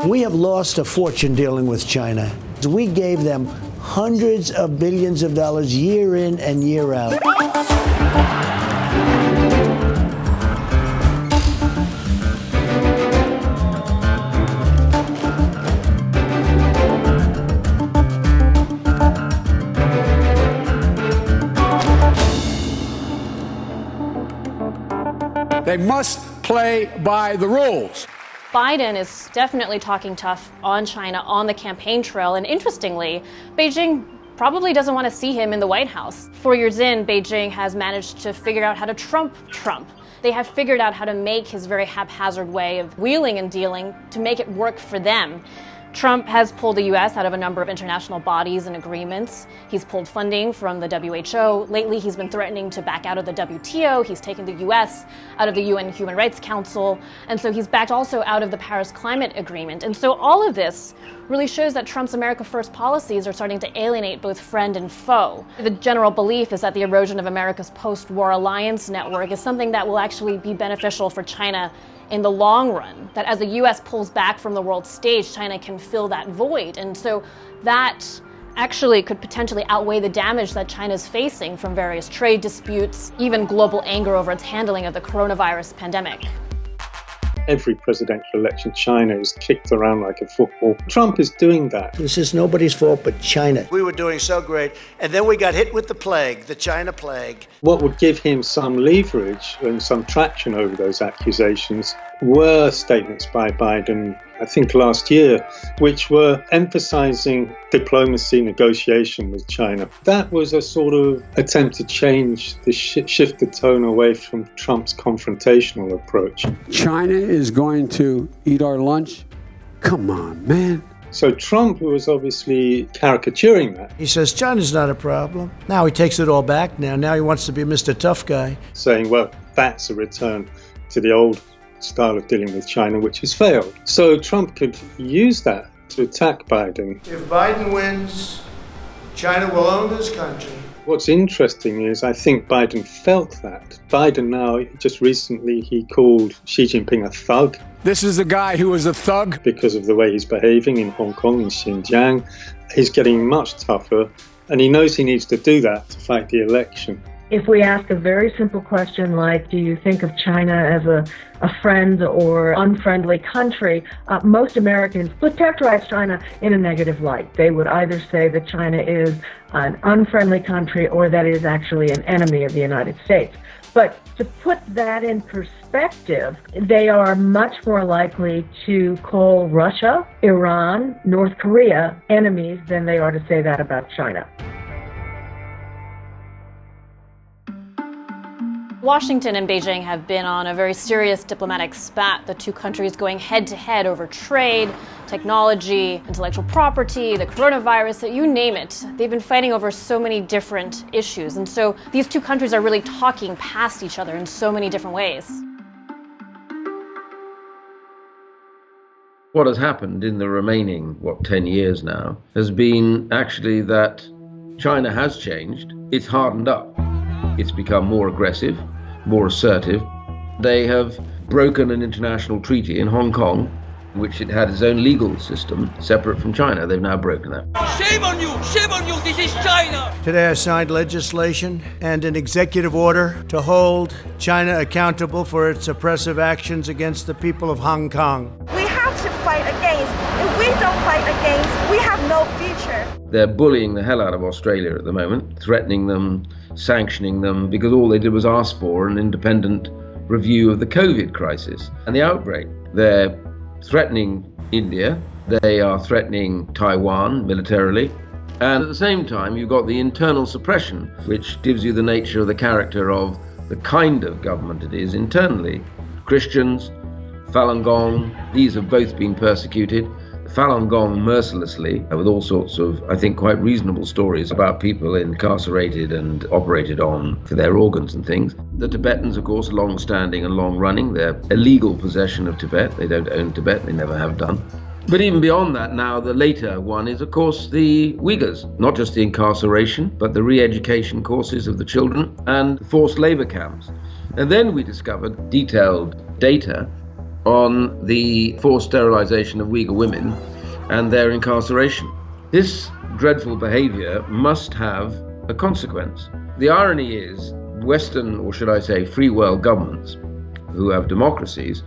We have lost a fortune dealing with China. We gave them hundreds of billions of dollars year in and year out. They must play by the rules. Biden is definitely talking tough on China on the campaign trail, and interestingly, Beijing probably doesn't want to see him in the White House. 4 years in, Beijing has managed to figure out how to trump Trump. They have figured out how to make his very haphazard way of wheeling and dealing to make it work for them. Trump has pulled the U.S. out of a number of international bodies and agreements. He's pulled funding from the WHO. Lately, he's been threatening to back out of the WTO. He's taken the U.S. out of the UN Human Rights Council. And so he's backed also out of the Paris Climate Agreement. And so all of this really shows that Trump's America First policies are starting to alienate both friend and foe. The general belief is that the erosion of America's post-war alliance network is something that will actually be beneficial for China in the long run, that as the U.S. pulls back from the world stage, China can fill that void. And so that actually could potentially outweigh the damage that China's facing from various trade disputes, even global anger over its handling of the coronavirus pandemic. Every presidential election, China is kicked around like a football. Trump is doing that. This is nobody's fault but China. We were doing so great, and then we got hit with the plague, the China plague. What would give him some leverage and some traction over those accusations were statements by Biden, I think last year, which were emphasizing diplomacy, negotiation with China. That was a sort of attempt to change the shift the tone away from Trump's confrontational approach. China is going to eat our lunch? Come on, man. So Trump was obviously caricaturing that. He says China's not a problem. Now he takes it all back now he wants to be Mr. Tough Guy. Saying, well, that's a return to the old style of dealing with China, which has failed. So Trump could use that to attack Biden. If Biden wins, China will own this country. What's interesting is I think Biden felt that. Biden now, just recently, he called Xi Jinping a thug. This is a guy who is a thug. Because of the way he's behaving in Hong Kong, in Xinjiang. He's getting much tougher, and he knows he needs to do that to fight the election. If we ask a very simple question like, do you think of China as a friend or unfriendly country, most Americans would characterize China in a negative light. They would either say that China is an unfriendly country or that it is actually an enemy of the United States. But to put that in perspective, they are much more likely to call Russia, Iran, North Korea enemies than they are to say that about China. Washington and Beijing have been on a very serious diplomatic spat, the two countries going head-to-head over trade, technology, intellectual property, the coronavirus, you name it. They've been fighting over so many different issues, and so these two countries are really talking past each other in so many different ways. What has happened in the remaining, 10 years now, has been actually that China has changed. It's hardened up. It's become more aggressive, more assertive. They have broken an international treaty in Hong Kong, which it had its own legal system separate from China. They've now broken that. Shame on you! Shame on you! This is China! Today I signed legislation and an executive order to hold China accountable for its oppressive actions against the people of Hong Kong. We have to fight against. If we don't fight against, we have no future. They're bullying the hell out of Australia at the moment, threatening them, sanctioning them, because all they did was ask for an independent review of the COVID crisis and the outbreak. They're threatening India, they are threatening Taiwan militarily, and at the same time you've got the internal suppression, which gives you the nature of the character of the kind of government it is internally. Christians, Falun Gong, these have both been persecuted. Falun Gong mercilessly, with all sorts of, I think, quite reasonable stories about people incarcerated and operated on for their organs and things. The Tibetans, of course, long-standing and long-running. They're illegal possession of Tibet. They don't own Tibet. They never have done. But even beyond that now, the later one is, of course, the Uyghurs. Not just the incarceration, but the re-education courses of the children and forced labor camps. And then we discovered detailed data on the forced sterilization of Uyghur women and their incarceration. This dreadful behavior must have a consequence. The irony is, Western, or should I say free world governments, who have democracies,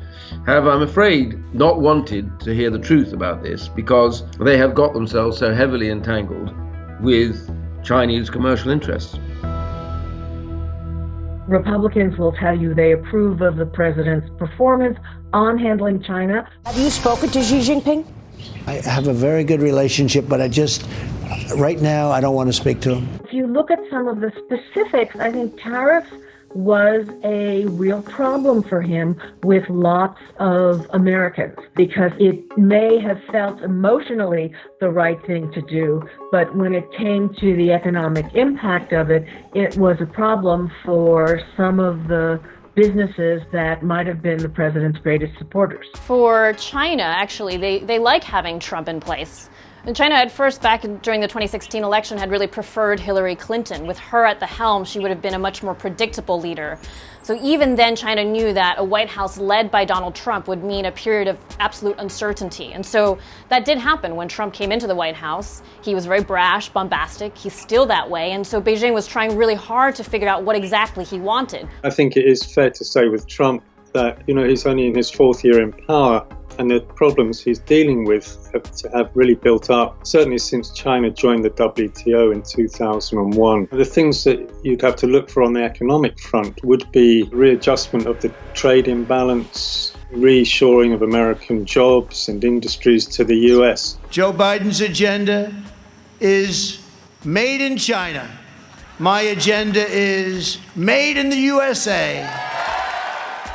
have, I'm afraid, not wanted to hear the truth about this because they have got themselves so heavily entangled with Chinese commercial interests. Republicans will tell you they approve of the president's performance on handling China. Have you spoken to Xi Jinping? I have a very good relationship, but right now, I don't want to speak to him. If you look at some of the specifics, I think tariffs was a real problem for him with lots of Americans because it may have felt emotionally the right thing to do, but when it came to the economic impact of it, it was a problem for some of the businesses that might have been the president's greatest supporters. For China, actually, they like having Trump in place. And China at first, back during the 2016 election, had really preferred Hillary Clinton. With her at the helm, she would have been a much more predictable leader. So even then, China knew that a White House led by Donald Trump would mean a period of absolute uncertainty. And so that did happen when Trump came into the White House. He was very brash, bombastic. He's still that way. And so Beijing was trying really hard to figure out what exactly he wanted. I think it is fair to say with Trump that, he's only in his fourth year in power, and the problems he's dealing with have really built up, certainly since China joined the WTO in 2001. The things that you'd have to look for on the economic front would be readjustment of the trade imbalance, reshoring of American jobs and industries to the US. Joe Biden's agenda is made in China. My agenda is made in the USA.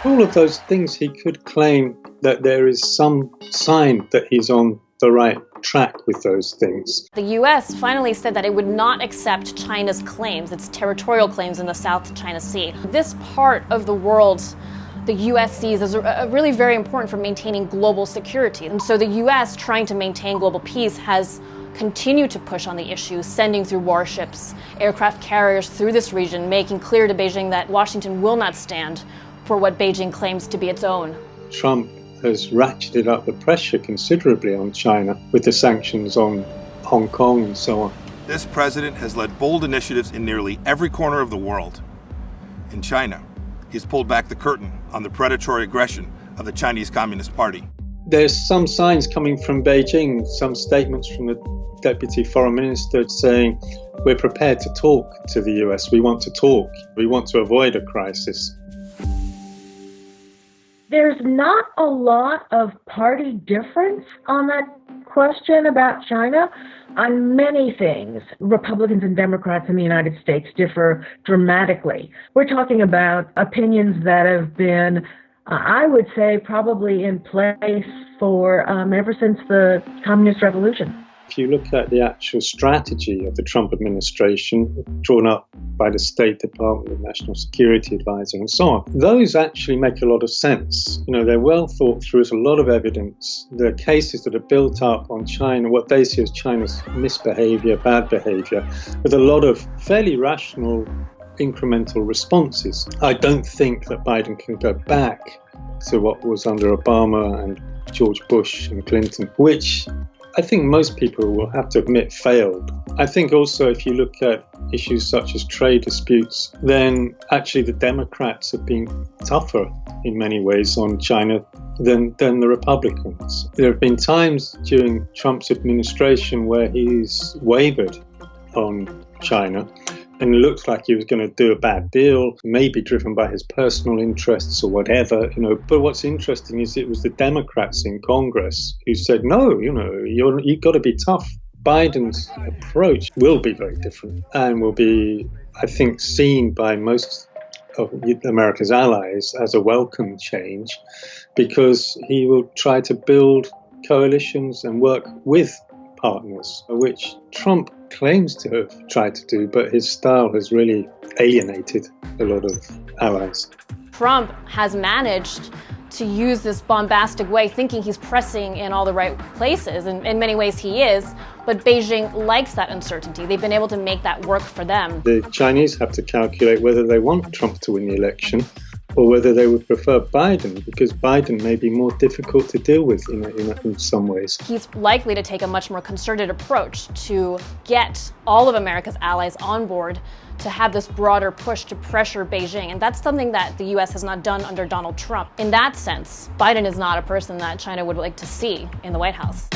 All of those things he could claim that there is some sign that he's on the right track with those things. The U.S. finally said that it would not accept China's claims, its territorial claims in the South China Sea. This part of the world the U.S. sees as really very important for maintaining global security. And so the U.S., trying to maintain global peace, has continued to push on the issue, sending through warships, aircraft carriers through this region, making clear to Beijing that Washington will not stand for what Beijing claims to be its own. Trump has ratcheted up the pressure considerably on China with the sanctions on Hong Kong and so on. This president has led bold initiatives in nearly every corner of the world. In China, he's pulled back the curtain on the predatory aggression of the Chinese Communist Party. There's some signs coming from Beijing, some statements from the Deputy Foreign Minister saying, we're prepared to talk to the US, we want to talk, we want to avoid a crisis. There's not a lot of party difference on that question about China. On many things, Republicans and Democrats in the United States differ dramatically. We're talking about opinions that have been, I would say, probably in place for ever since the Communist Revolution. If you look at the actual strategy of the Trump administration, drawn up by the State Department, the National Security Advisor, and so on, those actually make a lot of sense. They're well thought through. There's a lot of evidence. The cases that are built up on China, what they see as China's misbehavior, bad behavior, with a lot of fairly rational, incremental responses. I don't think that Biden can go back to what was under Obama and George Bush and Clinton, which I think most people will have to admit failed. I think also if you look at issues such as trade disputes, then actually the Democrats have been tougher in many ways on China than the Republicans. There have been times during Trump's administration where he's wavered on China and it looked like he was going to do a bad deal, maybe driven by his personal interests or whatever, But what's interesting is it was the Democrats in Congress who said, no, you've got to be tough. Biden's approach will be very different and will be, I think, seen by most of America's allies as a welcome change because he will try to build coalitions and work with partners, which Trump claims to have tried to do, but his style has really alienated a lot of allies. Trump has managed to use this bombastic way, thinking he's pressing in all the right places, and in many ways he is, but Beijing likes that uncertainty. They've been able to make that work for them. The Chinese have to calculate whether they want Trump to win the election or whether they would prefer Biden, because Biden may be more difficult to deal with in some ways. He's likely to take a much more concerted approach to get all of America's allies on board to have this broader push to pressure Beijing. And that's something that the US has not done under Donald Trump. In that sense, Biden is not a person that China would like to see in the White House.